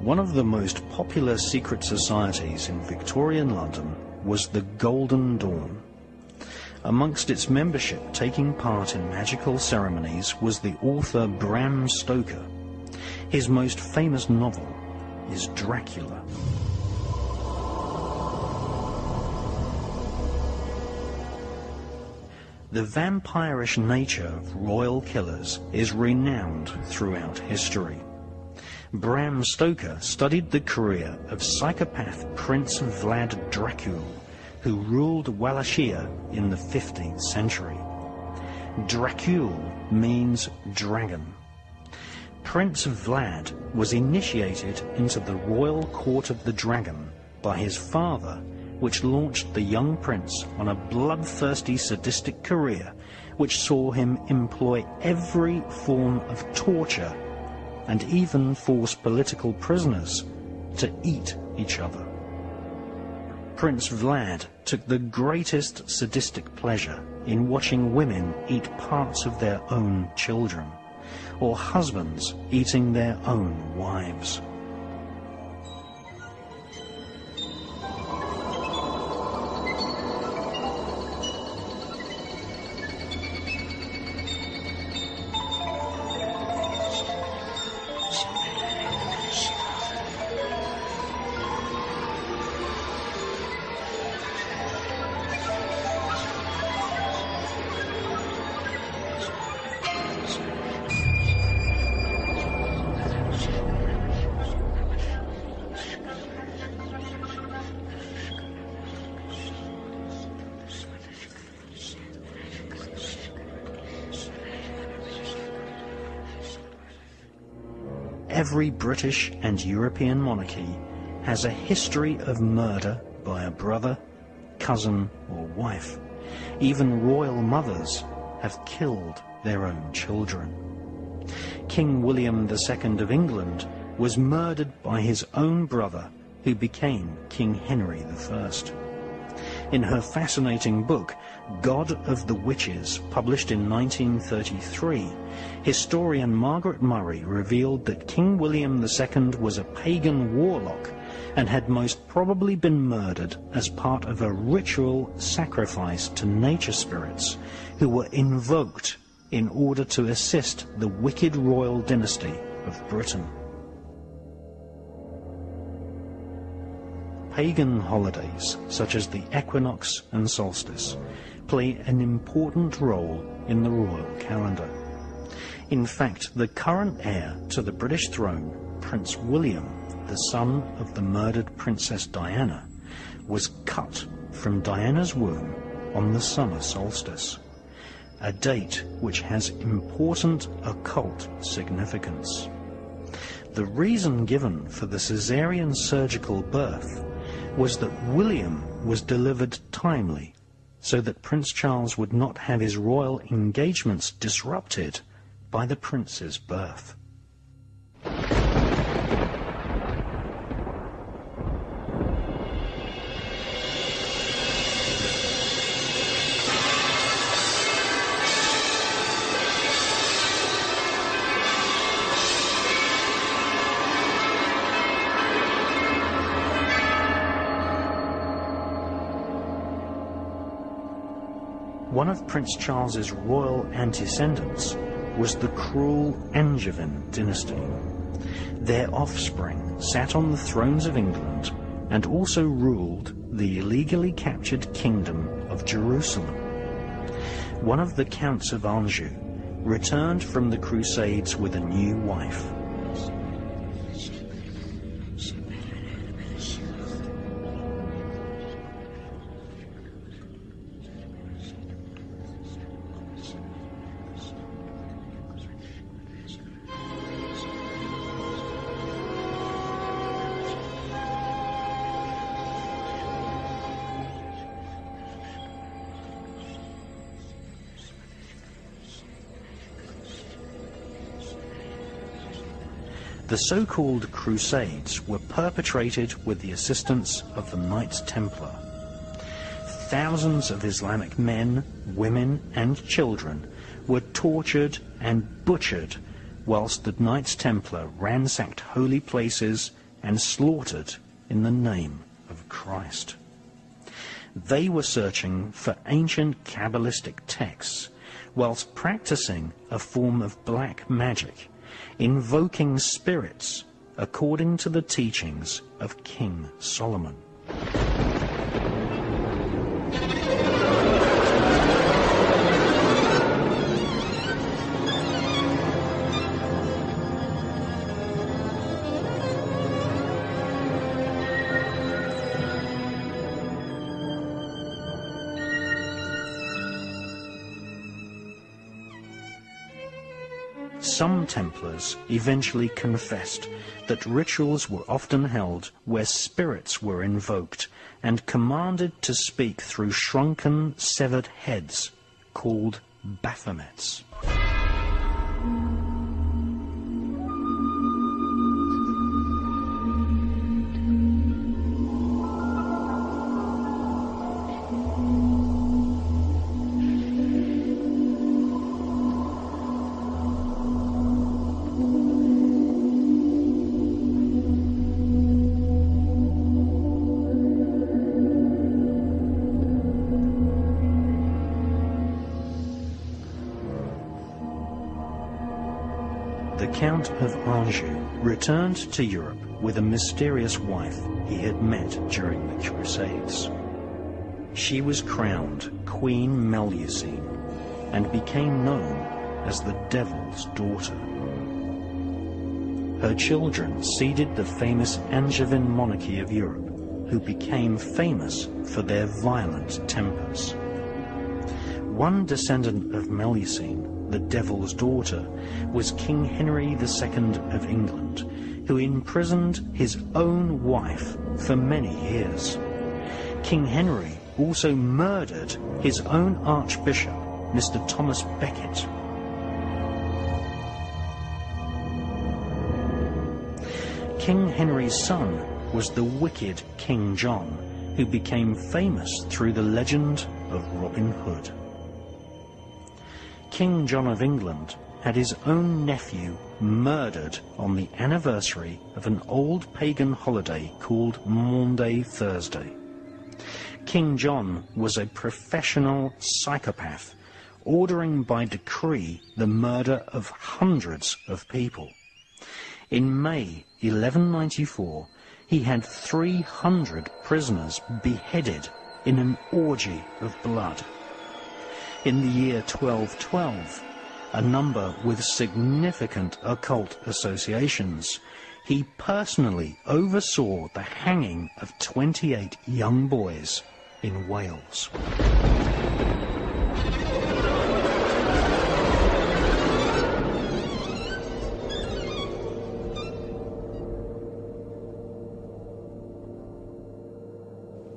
One of the most popular secret societies in Victorian London was the Golden Dawn. Amongst its membership taking part in magical ceremonies was the author Bram Stoker. His most famous novel is Dracula. The vampirish nature of royal killers is renowned throughout history. Bram Stoker studied the career of psychopath Prince Vlad Dracul, who ruled Wallachia in the 15th century. Dracul means dragon. Prince Vlad was initiated into the royal court of the dragon by his father, which launched the young prince on a bloodthirsty sadistic career which saw him employ every form of torture and even force political prisoners to eat each other. Prince Vlad took the greatest sadistic pleasure in watching women eat parts of their own children, or husbands eating their own wives. Every British and European monarchy has a history of murder by a brother, cousin, or wife. Even royal mothers have killed their own children. King William II of England was murdered by his own brother, who became King Henry I. In her fascinating book, God of the Witches, published in 1933, historian Margaret Murray revealed that King William II was a pagan warlock and had most probably been murdered as part of a ritual sacrifice to nature spirits who were invoked in order to assist the wicked royal dynasty of Britain. Pagan holidays, such as the equinox and solstice, play an important role in the royal calendar. In fact, the current heir to the British throne, Prince William, the son of the murdered Princess Diana, was cut from Diana's womb on the summer solstice, a date which has important occult significance. The reason given for the caesarean surgical birth was that William was delivered timely, so that Prince Charles would not have his royal engagements disrupted by the prince's birth. One of Prince Charles's royal antecedents was the cruel Angevin dynasty. Their offspring sat on the thrones of England and also ruled the illegally captured kingdom of Jerusalem. One of the counts of Anjou returned from the Crusades with a new wife. The so-called Crusades were perpetrated with the assistance of the Knights Templar. Thousands of Islamic men, women and children were tortured and butchered whilst the Knights Templar ransacked holy places and slaughtered in the name of Christ. They were searching for ancient Kabbalistic texts whilst practicing a form of black magic, invoking spirits according to the teachings of King Solomon. Some Templars eventually confessed that rituals were often held where spirits were invoked and commanded to speak through shrunken, severed heads, called Baphomets. The Count of Anjou returned to Europe with a mysterious wife he had met during the Crusades. She was crowned Queen Melusine and became known as the Devil's Daughter. Her children seeded the famous Angevin monarchy of Europe, who became famous for their violent tempers. One descendant of Melusine, the Devil's Daughter, was King Henry II of England, who imprisoned his own wife for many years. King Henry also murdered his own Archbishop, Mr. Thomas Becket. King Henry's son was the wicked King John, who became famous through the legend of Robin Hood. King John of England had his own nephew murdered on the anniversary of an old pagan holiday called Maundy Thursday. King John was a professional psychopath, ordering by decree the murder of hundreds of people. In May 1194, he had 300 prisoners beheaded in an orgy of blood. In the year 1212, a number with significant occult associations, he personally oversaw the hanging of 28 young boys in Wales.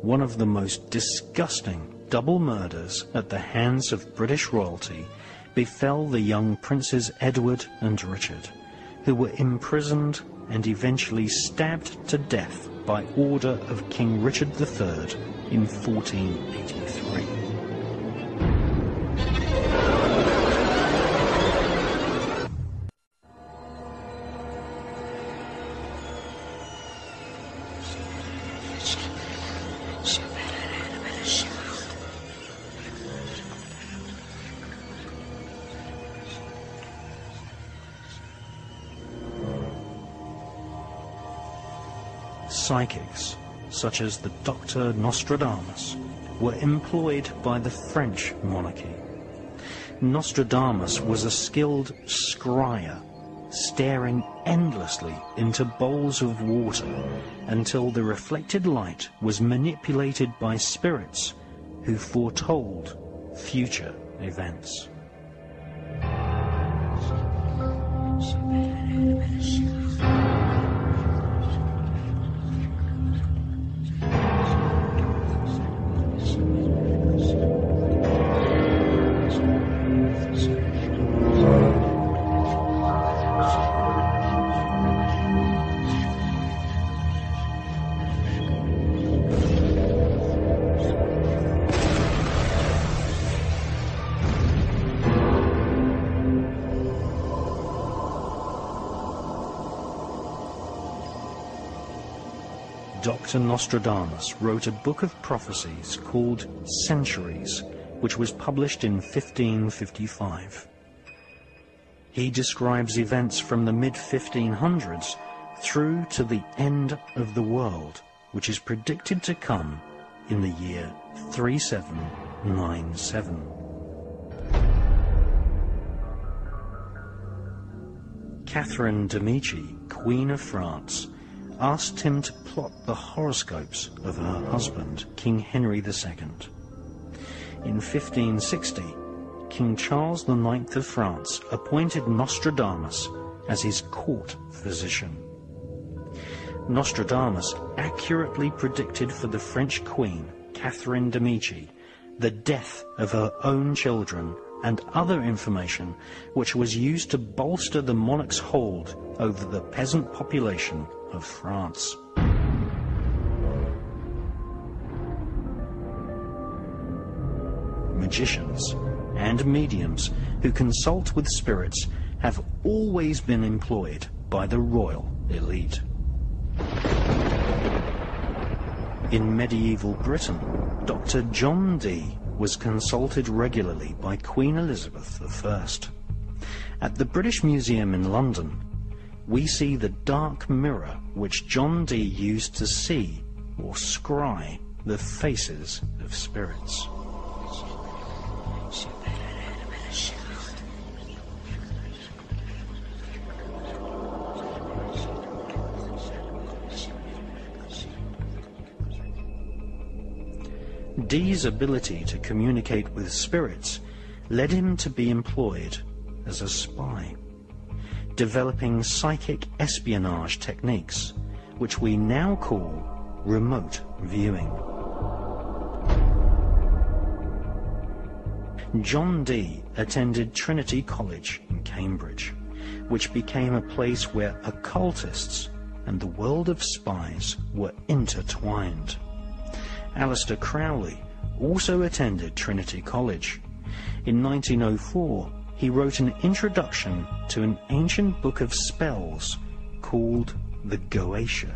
One of the most disgusting double murders at the hands of British royalty befell the young Princes Edward and Richard, who were imprisoned and eventually stabbed to death by order of King Richard III in 1483. Psychics, such as the Dr. Nostradamus, were employed by the French monarchy. Nostradamus was a skilled scryer, staring endlessly into bowls of water until the reflected light was manipulated by spirits who foretold future events. Dr. Nostradamus wrote a book of prophecies called Centuries, which was published in 1555. He describes events from the mid-1500s through to the end of the world, which is predicted to come in the year 3797. Catherine de' Medici, Queen of France, asked him to plot the horoscopes of her husband, King Henry II. In 1560, King Charles IX of France appointed Nostradamus as his court physician. Nostradamus accurately predicted for the French Queen, Catherine de' Medici, the death of her own children and other information which was used to bolster the monarch's hold over the peasant population of France. Magicians and mediums who consult with spirits have always been employed by the royal elite. In medieval Britain, Dr. John Dee was consulted regularly by Queen Elizabeth I. At the British Museum in London, we see the dark mirror which John Dee used to see or scry the faces of spirits. Dee's ability to communicate with spirits led him to be employed as a spy, developing psychic espionage techniques, which we now call remote viewing. John Dee attended Trinity College in Cambridge, which became a place where occultists and the world of spies were intertwined. Aleister Crowley also attended Trinity College. In 1904, he wrote an introduction to an ancient book of spells called the Goetia.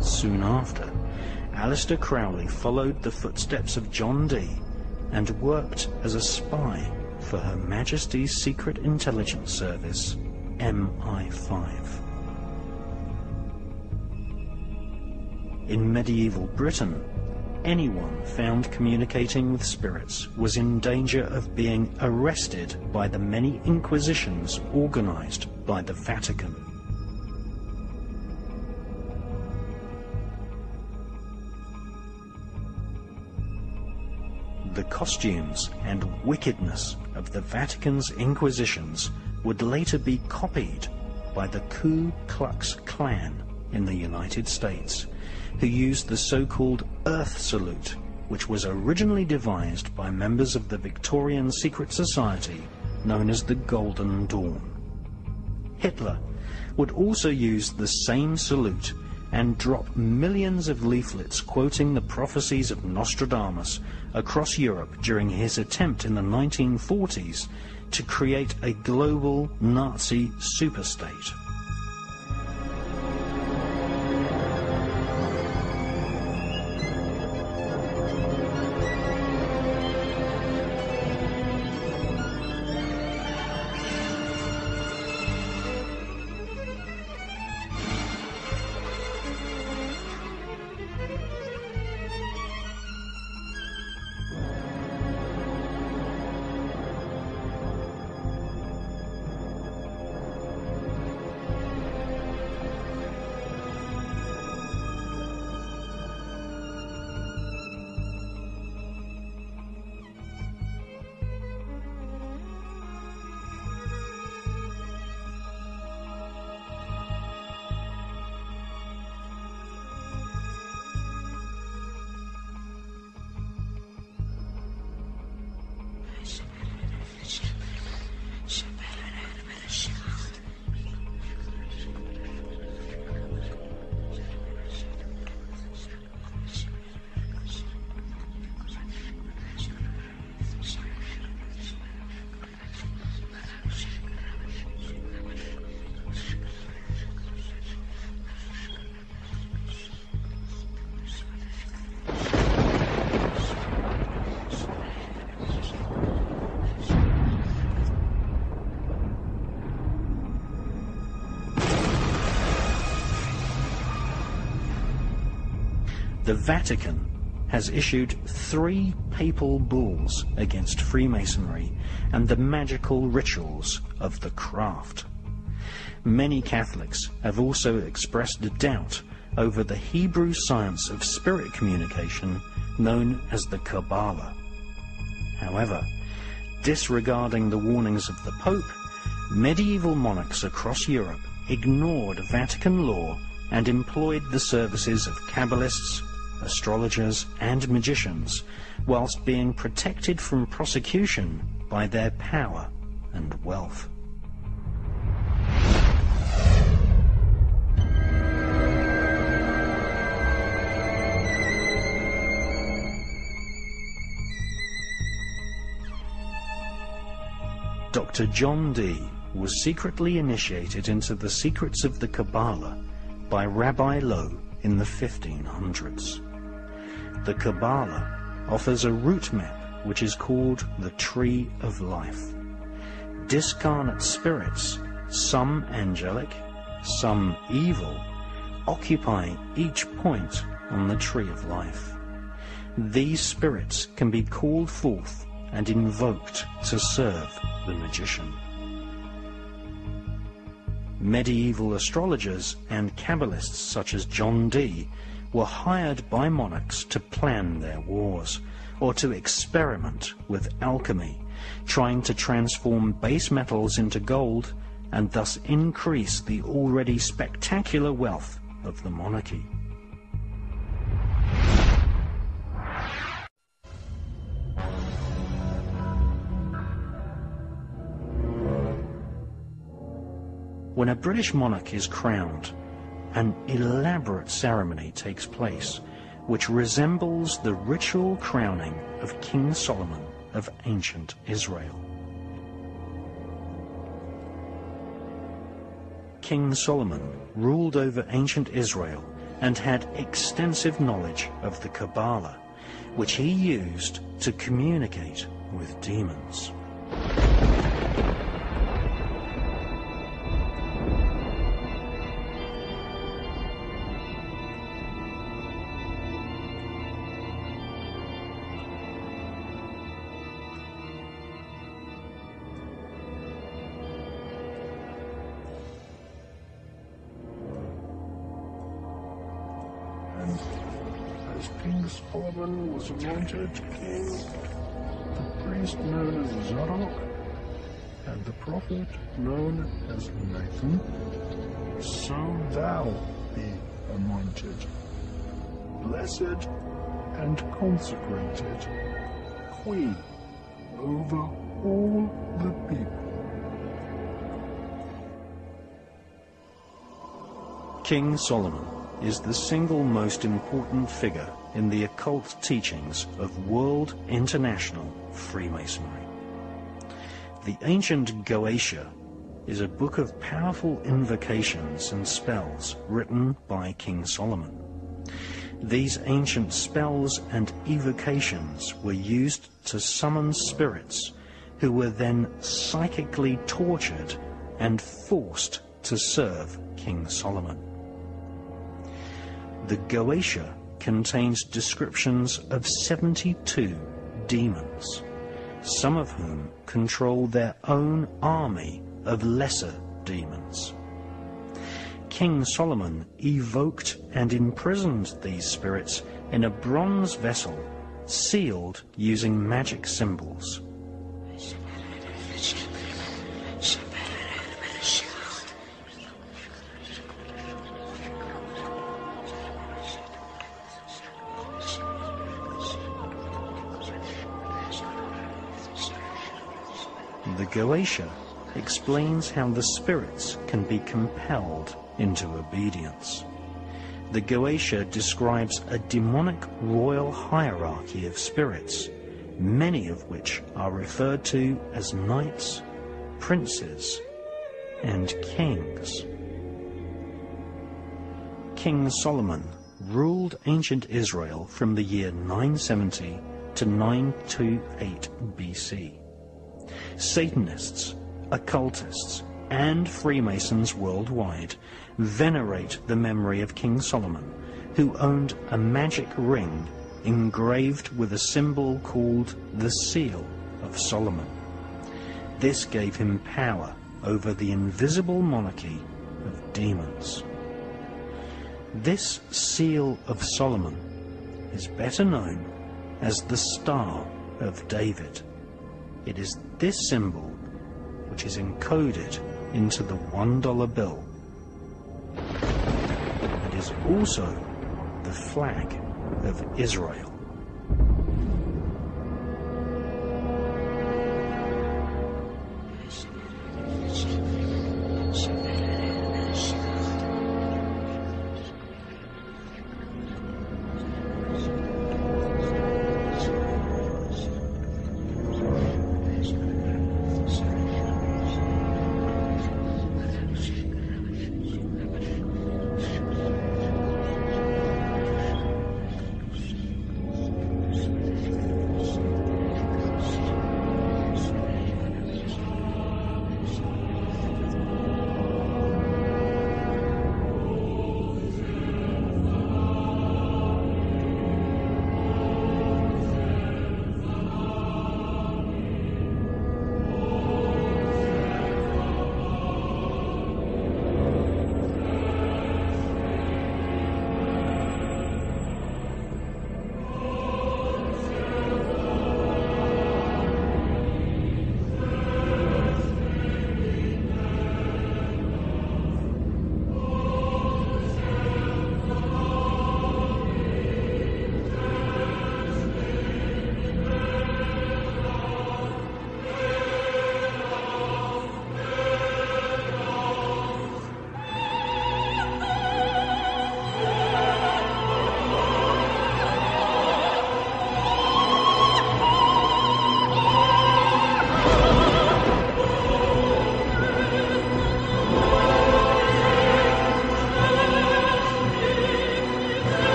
Soon after, Aleister Crowley followed the footsteps of John Dee and worked as a spy for Her Majesty's Secret Intelligence Service, MI5. In medieval Britain, anyone found communicating with spirits was in danger of being arrested by the many inquisitions organized by the Vatican. The costumes and wickedness of the Vatican's inquisitions would later be copied by the Ku Klux Klan in the United States, who used the so-called Earth Salute, which was originally devised by members of the Victorian secret society known as the Golden Dawn. Hitler would also use the same salute and drop millions of leaflets quoting the prophecies of Nostradamus across Europe during his attempt in the 1940s to create a global Nazi superstate. the Vatican has issued 3 papal bulls against Freemasonry and the magical rituals of the craft. Many Catholics have also expressed doubt over the Hebrew science of spirit communication known as the Kabbalah. However, disregarding the warnings of the Pope, medieval monarchs across Europe ignored Vatican law and employed the services of Kabbalists, astrologers and magicians, whilst being protected from prosecution by their power and wealth. Dr. John Dee was secretly initiated into the secrets of the Kabbalah by Rabbi Lowe in the 1500s. The Kabbalah offers a route map which is called the Tree of Life. Discarnate spirits, some angelic, some evil, occupy each point on the Tree of Life. These spirits can be called forth and invoked to serve the magician. Medieval astrologers and Kabbalists such as John Dee were hired by monarchs to plan their wars, or to experiment with alchemy, trying to transform base metals into gold and thus increase the already spectacular wealth of the monarchy. When a British monarch is crowned, an elaborate ceremony takes place which resembles the ritual crowning of King Solomon of ancient Israel. King Solomon ruled over ancient Israel and had extensive knowledge of the Kabbalah, which he used to communicate with demons. As King Solomon was anointed king, the priest known as Zadok, and the prophet known as Nathan, so thou be anointed, blessed and consecrated, queen over all the people. King Solomon is the single most important figure in the occult teachings of World International Freemasonry. The ancient Goetia is a book of powerful invocations and spells written by King Solomon. These ancient spells and evocations were used to summon spirits who were then psychically tortured and forced to serve King Solomon. The Goetia contains descriptions of 72 demons, some of whom control their own army of lesser demons. King Solomon evoked and imprisoned these spirits in a bronze vessel sealed using magic symbols. The Goetia explains how the spirits can be compelled into obedience. The Goetia describes a demonic royal hierarchy of spirits, many of which are referred to as knights, princes, and kings. King Solomon ruled ancient Israel from the year 970 to 928 BC. Satanists, occultists, and Freemasons worldwide venerate the memory of King Solomon, who owned a magic ring engraved with a symbol called the Seal of Solomon. This gave him power over the invisible monarchy of demons. This Seal of Solomon is better known as the Star of David. It is this symbol which is encoded into the $1 bill. It is also the flag of Israel.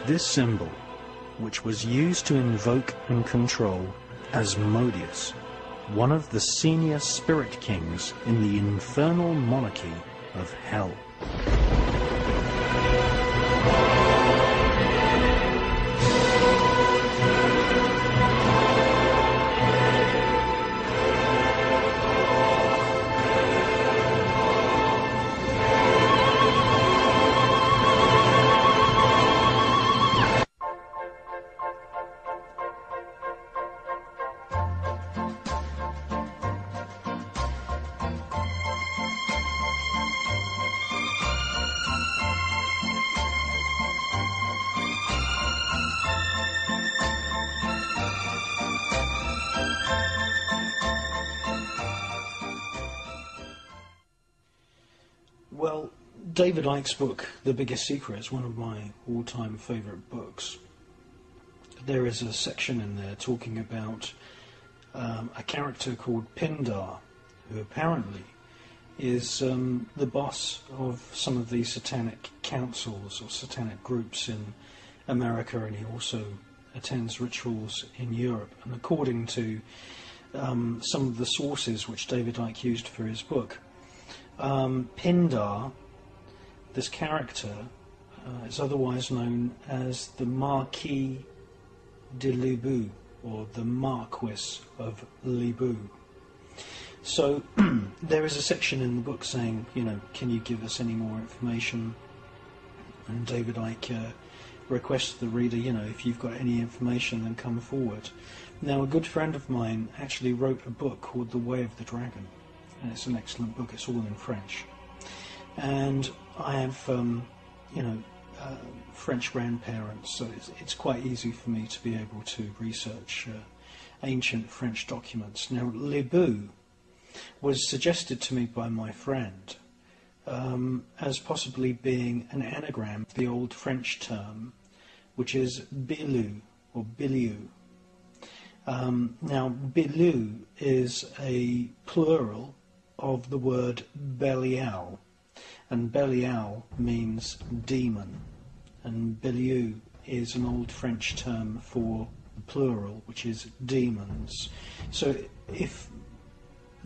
This symbol, which was used to invoke and control Asmodeus, one of the senior spirit kings in the infernal monarchy of hell. Well, David Icke's book, The Biggest Secret, is one of my all-time favourite books. There is a section in there talking about a character called Pindar, who apparently is the boss of some of the satanic councils or satanic groups in America, and he also attends rituals in Europe. And according to some of the sources which David Icke used for his book, Pindar, this character, is otherwise known as the Marquis de Lebu, or the Marquis of Lebu. So there is a section in the book saying, can you give us any more information? And David Icke requests the reader, if you've got any information, then come forward. Now, a good friend of mine actually wrote a book called The Way of the Dragon. And it's an excellent book. It's all in French, and I have, French grandparents, so it's quite easy for me to be able to research ancient French documents. Now, Lebu was suggested to me by my friend as possibly being an anagram of the old French term, which is Bilu or Biliou. Now, Biliou is a plural of the word Belial, and Belial means demon, and Biliou is an old French term for plural, which is demons. So if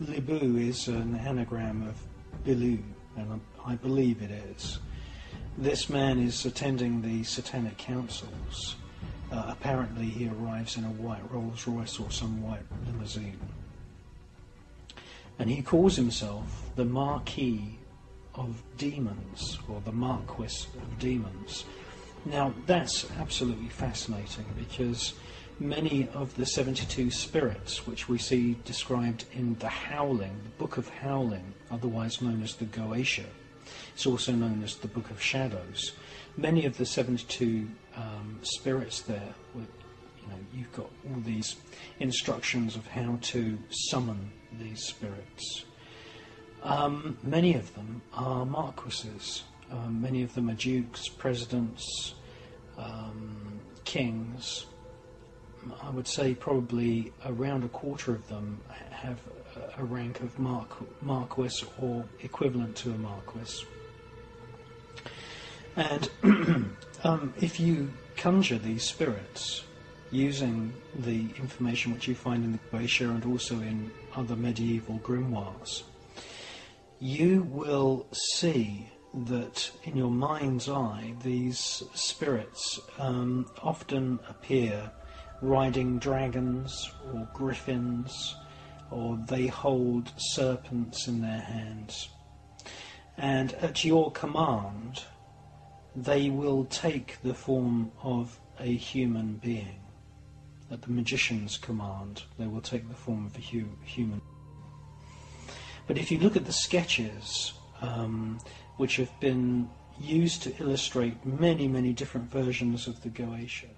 Lebu is an anagram of Bilu, and I believe it is. This man is attending the Satanic Councils. Apparently he arrives in a white Rolls Royce or some white limousine. And he calls himself the Marquis of Demons, or the Marquis of Demons. Now that's absolutely fascinating, because many of the 72 spirits which we see described in the Howling, the Book of Howling, otherwise known as the Goetia, it's also known as the Book of Shadows. Many of the 72 spirits there, you've got all these instructions of how to summon these spirits. Many of them are marquises. Many of them are dukes, presidents, kings. I would say probably around a quarter of them have a rank of marquis or equivalent to a marquis. And if you conjure these spirits using the information which you find in the Goetia and also in other medieval grimoires, you will see that in your mind's eye these spirits often appear riding dragons or griffins, or they hold serpents in their hands, and at your command they will take the form of a human being. At the magician's command they will take the form of a human. But if you look at the sketches which have been used to illustrate many different versions of the Goetia,